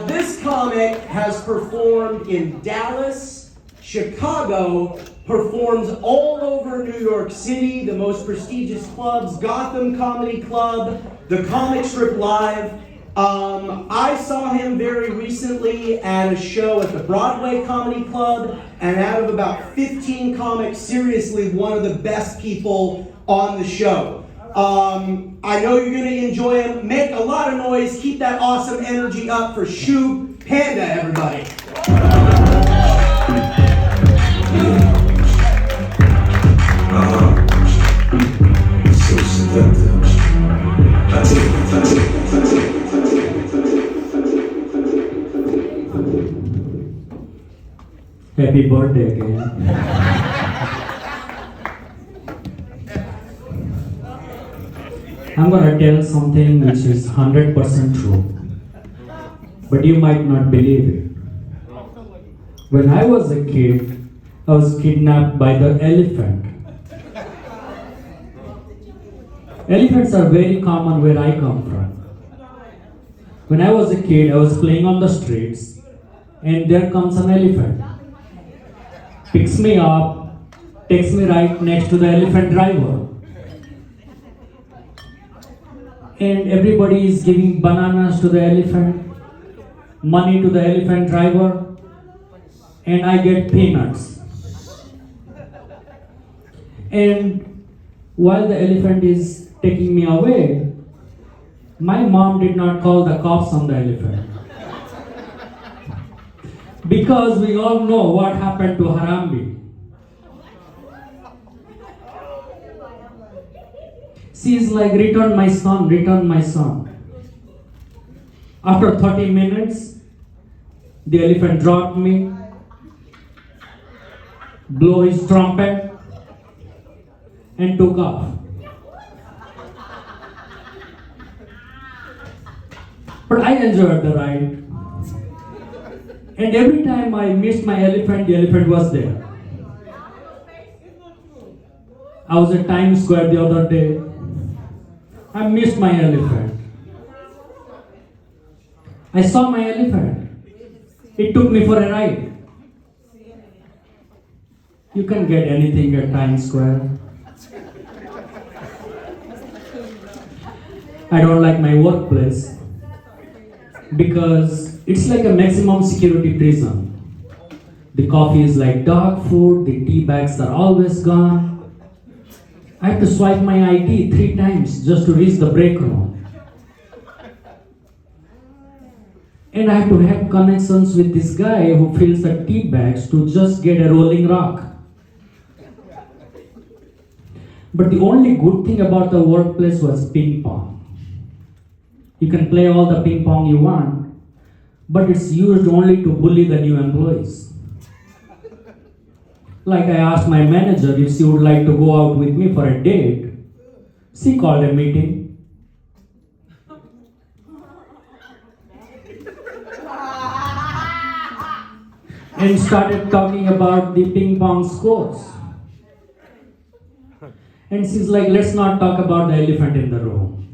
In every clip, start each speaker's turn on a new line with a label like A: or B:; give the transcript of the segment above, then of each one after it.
A: This comic has performed in Dallas, Chicago, performs all over New York City, the most prestigious clubs, Gotham Comedy Club, the Comic Strip Live. I saw him very recently at a show at the Broadway Comedy Club, and out of about 15 comics, seriously one of the best people on the show. I know you're going to enjoy him. Make a lot of noise. Keep that awesome energy up for Shoe Panda, everybody.
B: So seductive.
C: Happy birthday again. I'm gonna tell something which is 100% true, but you might not believe it. When I was a kid, I was kidnapped by the elephant. Elephants are very common where I come from. When I was a kid, I was playing on the streets, and there comes an elephant. Picks me up, takes me right next to the elephant driver. And everybody is giving bananas to the elephant, money to the elephant driver, and I get peanuts. And while the elephant is taking me away, my mom did not call the cops on the elephant. Because we all know what happened to Harambe. She is like, return my son, return my son. After 30 minutes, the elephant dropped me, blew his trumpet, and took off. But I enjoyed the ride. And every time I missed my elephant, the elephant was there. I was at Times Square the other day. I missed my elephant. I saw my elephant. It took me for a ride. You can get anything at Times Square. I don't like my workplace because it's like a maximum security prison. The coffee is like dog food, the tea bags are always gone. I have to swipe my ID 3 times just to reach the break room. And I have to have connections with this guy who fills the tea bags to just get a rolling rock. But the only good thing about the workplace was ping pong. You can play all the ping pong you want, but it's used only to bully the new employees. Like I asked my manager if she would like to go out with me for a date. She called a meeting. And started talking about the ping pong scores. And she's like, let's not talk about the elephant in the room.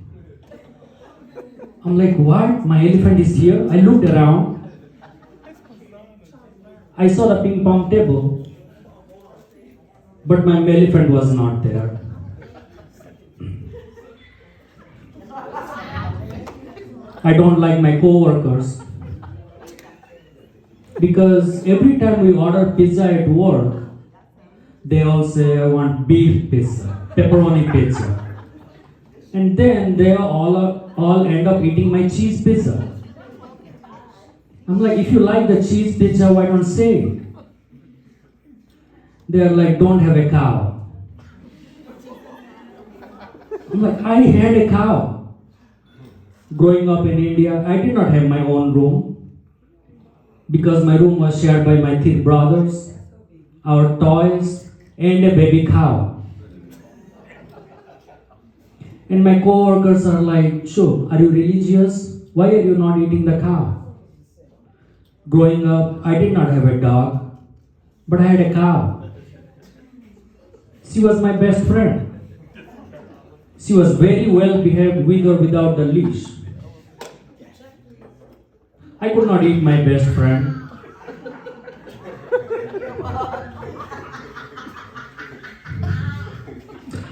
C: I'm like, what? My elephant is here? I looked around. I saw the ping pong table. But my elephant was not there. I don't like my co-workers because every time we order pizza at work, they all say, I want beef pizza, pepperoni pizza. And then they all end up eating my cheese pizza. I'm like, if you like the cheese pizza, why don't say it? They're like, don't have a cow. I'm like, I had a cow. Growing up in India, I did not have my own room because my room was shared by my 3 brothers, our toys, and a baby cow. And my co-workers are like, sure, are you religious? Why are you not eating the cow? Growing up, I did not have a dog, but I had a cow. She was my best friend. She was very well behaved with or without the leash. I could not eat my best friend.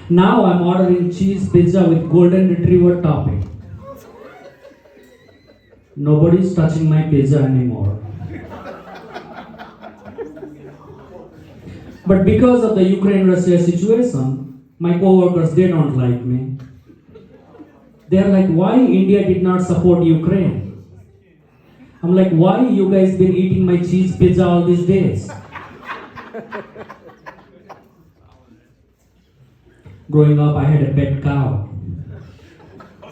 C: Now I'm ordering cheese pizza with golden retriever topping. Nobody's touching my pizza anymore. But because of the Ukraine-Russia situation, my co-workers, they don't like me. They're like, why India did not support Ukraine? I'm like, why you guys been eating my cheese pizza all these days? Growing up, I had a pet cow.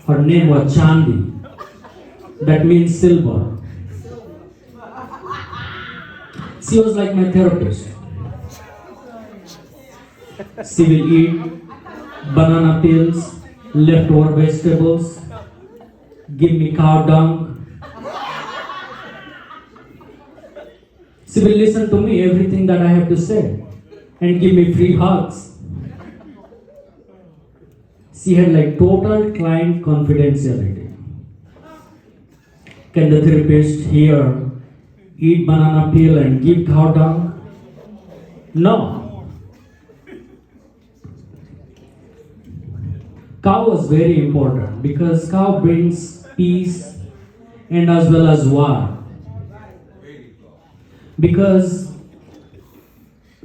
C: Her name was Chandi. That means silver. She was like my therapist. She will eat banana peels, leftover vegetables, give me cow dung. She will listen to me, everything that I have to say, and give me free hugs. She had like total client confidentiality. Can the therapist here eat banana peel and give cow dung? No. Cow was very important because cow brings peace and as well as war. Because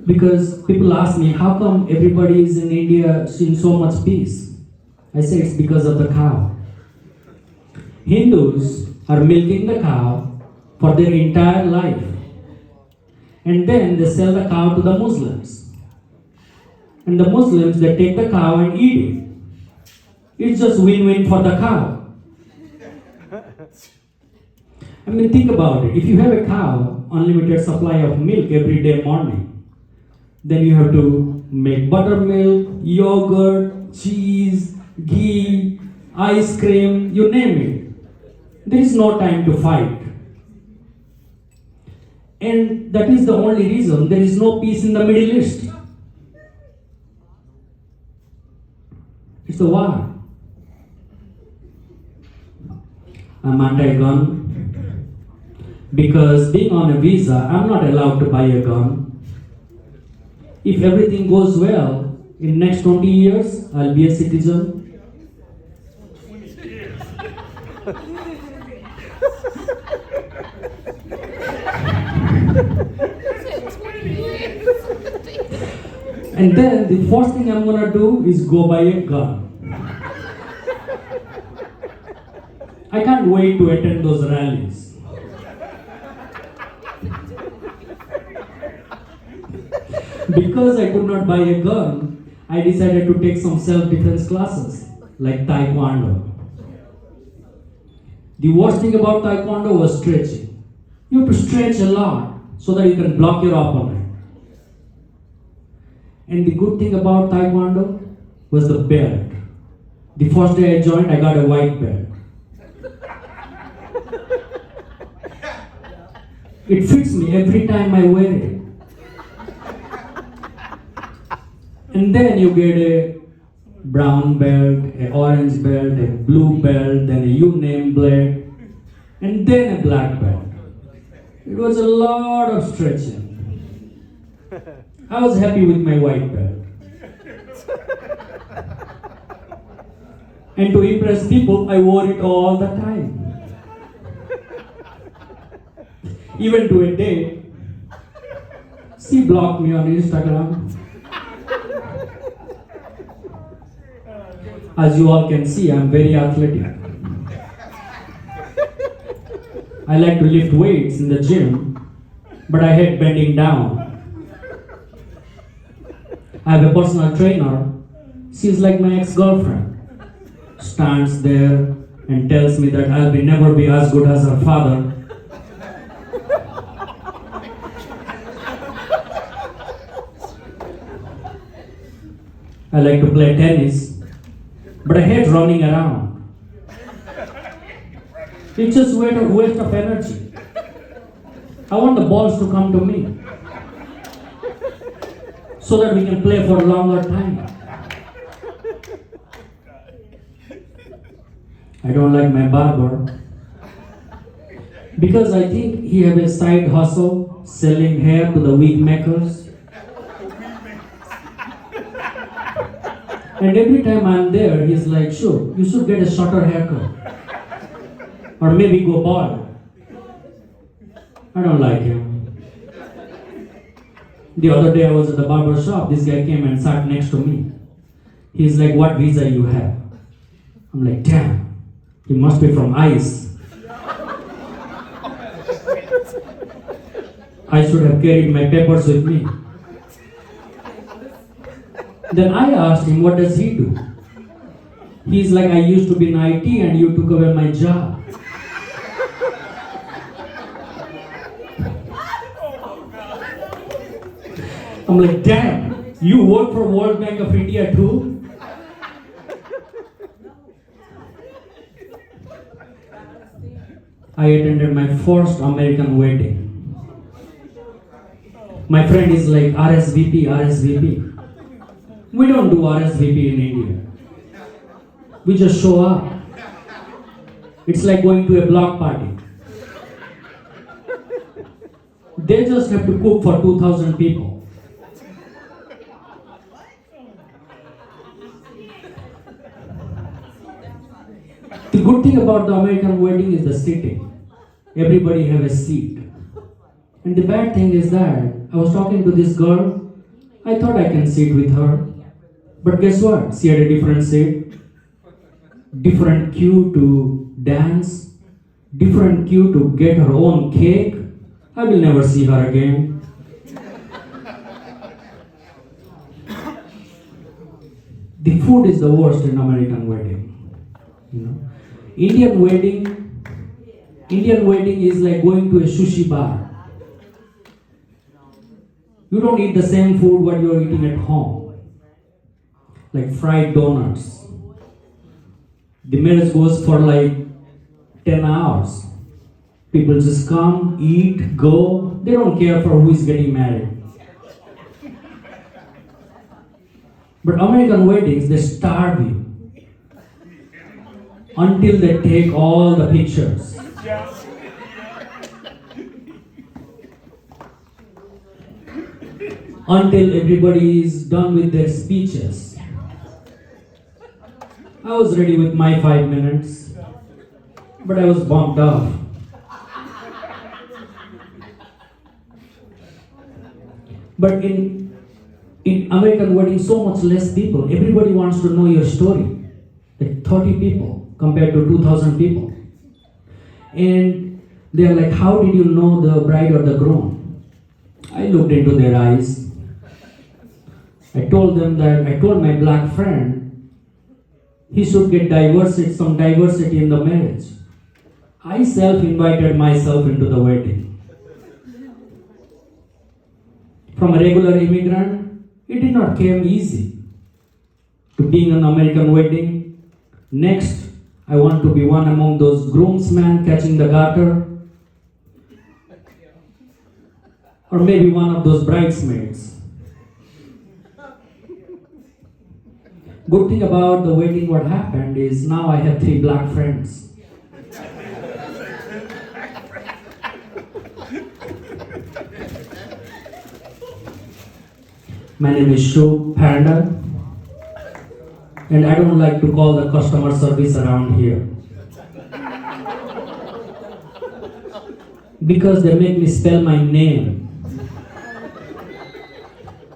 C: people ask me, how come everybody is in India in so much peace? I say it's because of the cow. Hindus are milking the cow for their entire life. And then they sell the cow to the Muslims. And the Muslims, they take the cow and eat it. It's just win-win for the cow. I mean, think about it. If you have a cow, unlimited supply of milk every day morning, then you have to make buttermilk, yogurt, cheese, ghee, ice cream, you name it. There is no time to fight. And that is the only reason there is no peace in the Middle East. It's a war. I'm anti-gun because being on a visa, I'm not allowed to buy a gun. If everything goes well, in next 20 years, I'll be a citizen. And then the first thing I'm gonna do is go buy a gun. I can't wait to attend those rallies. Because I could not buy a gun, I decided to take some self-defense classes, like Taekwondo. The worst thing about Taekwondo was stretching. You have to stretch a lot so that you can block your opponent. And the good thing about Taekwondo was the belt. The first day I joined, I got a white belt. It fits me every time I wear it. And then you get a brown belt, an orange belt, a blue belt, then a you-name belt, and then a black belt. It was a lot of stretching. I was happy with my white belt. And to impress people, I wore it all the time. Even to a date, she blocked me on Instagram. As you all can see, I'm very athletic. I like to lift weights in the gym, but I hate bending down. I have a personal trainer. She's like my ex-girlfriend. Stands there and tells me that I'll never be as good as her father. I like to play tennis, but I hate running around. It's just a waste of energy. I want the balls to come to me so that we can play for a longer time. I don't like my barber. Because I think he have a side hustle selling hair to the wig makers. And every time I'm there, he's like, sure, you should get a shorter haircut. Or maybe go bald. I don't like him. The other day I was at the barber shop, this guy came and sat next to me. He's like, what visa you have? I'm like, damn, he must be from ICE. I should have carried my papers with me. Then I asked him, what does he do? He's like, I used to be in IT and you took away my job. I'm like, damn, you work for World Bank of India too? I attended my first American wedding. My friend is like, RSVP, RSVP. We don't do RSVP in India. We just show up. It's like going to a block party. They just have to cook for 2,000 people. The good thing about the American wedding is the sitting. Everybody have a seat. And the bad thing is that I was talking to this girl. I thought I can sit with her. But guess what? She had a different seat, different queue to dance, different queue to get her own cake. I will never see her again. The food is the worst in American wedding. You know, Indian wedding is like going to a sushi bar. You don't eat the same food what you are eating at home. Like fried donuts. The marriage goes for like 10 hours. People just come, eat, go. They don't care for who is getting married. But American weddings, they starve you until they take all the pictures. Until everybody is done with their speeches. I was ready with my 5 minutes, but I was bumped off. But in American wedding, so much less people. Everybody wants to know your story. Like 30 people compared to 2,000 people. And they're like, how did you know the bride or the groom? I looked into their eyes. I told my black friend, he should get some diversity in the marriage. I self-invited myself into the wedding. From a regular immigrant, it did not come easy to being an American wedding. Next, I want to be one among those groomsmen catching the garter. Or maybe one of those bridesmaids. Good thing about the wedding, what happened is now I have 3 black friends. My name is Shub Panda, and I don't like to call the customer service around here. Because they make me spell my name.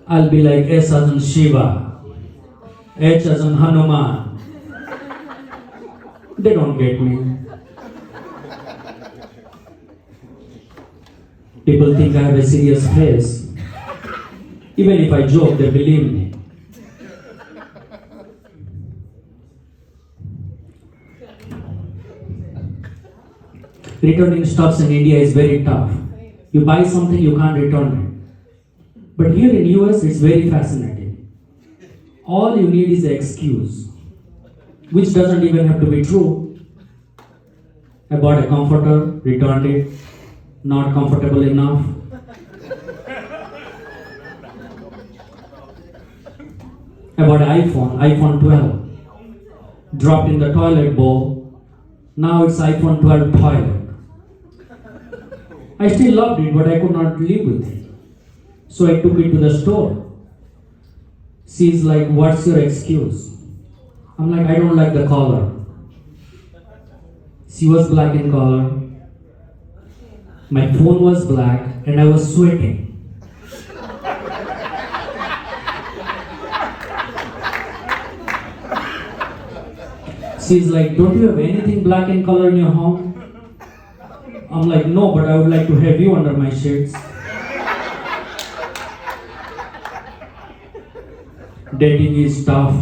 C: I'll be like S as in Shiva, H as in Hanuman. They don't get me. People think I have a serious face. Even if I joke, they believe me. Returning stuffs in India is very tough. You buy something, you can't return it. But here in US, it's very fascinating. All you need is an excuse, which doesn't even have to be true. I bought a comforter, returned it, not comfortable enough. I bought an iPhone 12, dropped in the toilet bowl. Now it's iPhone 12 toilet. I still loved it, but I could not live with it. So I took it to the store. She's like, "What's your excuse?" I'm like, "I don't like the color." She was black in color. My phone was black and I was sweating. She's like, "Don't you have anything black in color in your home?" I'm like, "No, but I would like to have you under my shades." Dating is tough.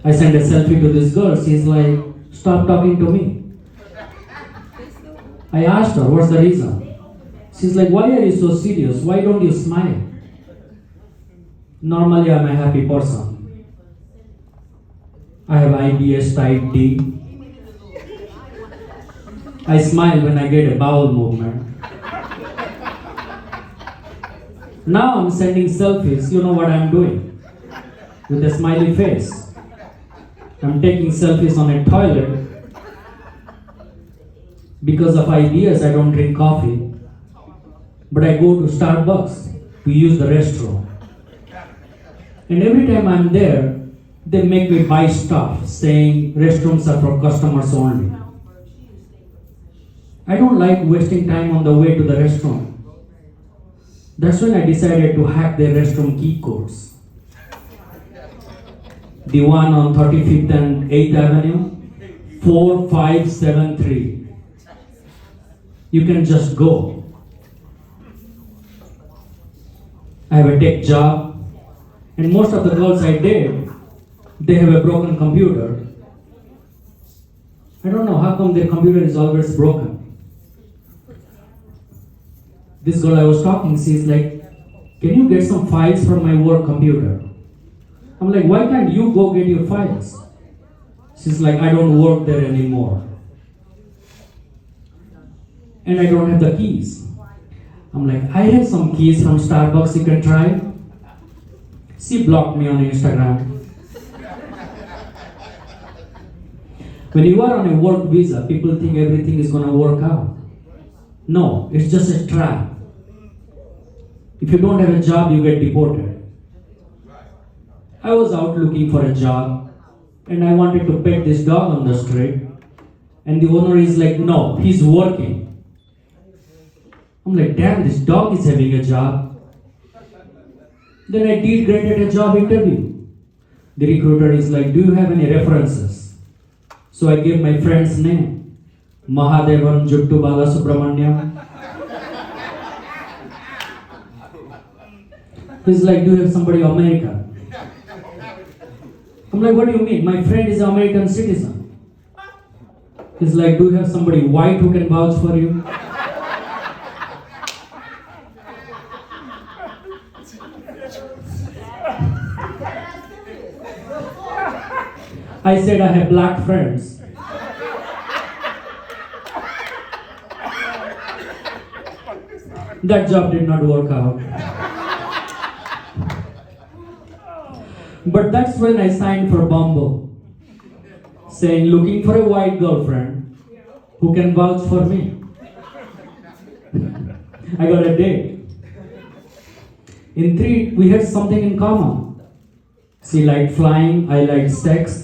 C: I sent a selfie to this girl. She's like, "Stop talking to me." I asked her, "What's the reason?" She's like, "Why are you so serious? Why don't you smile?" Normally, I'm a happy person. I have IBS type D. I smile when I get a bowel movement. Now I'm sending selfies. You know what I'm doing? With a smiley face. I'm taking selfies on a toilet. Because of IBS, I don't drink coffee. But I go to Starbucks to use the restroom. And every time I'm there, they make me buy stuff saying restrooms are for customers only. I don't like wasting time on the way to the restroom. That's when I decided to hack their restroom key codes. The one on 35th and 8th Avenue, 4573. You can just go. I have a tech job, and most of the girls I date, they have a broken computer. I don't know how come their computer is always broken. This girl I was talking, she's like, "Can you get some files from my work computer?" I'm like, "Why can't you go get your files?" She's like, "I don't work there anymore. And I don't have the keys." I'm like, "I have some keys from Starbucks, you can try." She blocked me on Instagram. When you are on a work visa, people think everything is gonna work out. No, it's just a trap. If you don't have a job, you get deported. I was out looking for a job and I wanted to pet this dog on the street, and the owner is like, "No, he's working." I'm like, "Damn, this dog is having a job." Then I did great at a job interview. The recruiter is like, "Do you have any references?" So I gave my friend's name, Mahadevan Juttu Bala Subramaniam. He's like, "Do you have somebody American?" I'm like, "What do you mean? My friend is an American citizen." He's like, "Do you have somebody white who can vouch for you?" I said, "I have black friends." That job did not work out. But that's when I signed for Bumble, saying, "Looking for a white girlfriend who can vouch for me." I got a date. In 3, we had something in common. She liked flying, I liked sex.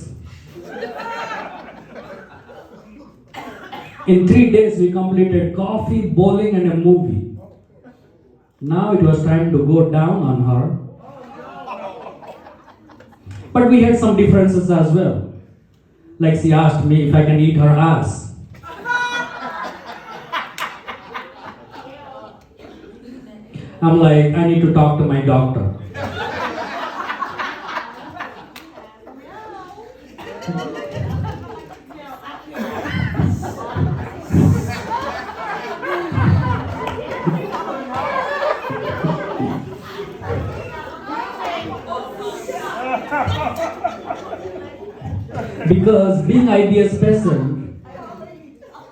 C: In 3 days, we completed coffee, bowling, and a movie. Now it was time to go down on her. But we had some differences as well. Like, she asked me if I can eat her ass. I'm like, "I need to talk to my doctor." Because being IBS patient,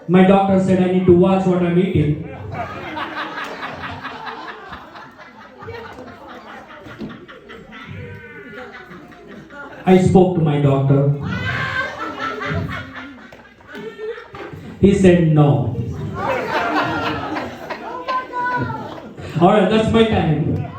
C: my doctor said I need to watch what I'm eating. I spoke to my doctor. He said no. Alright, that's my time.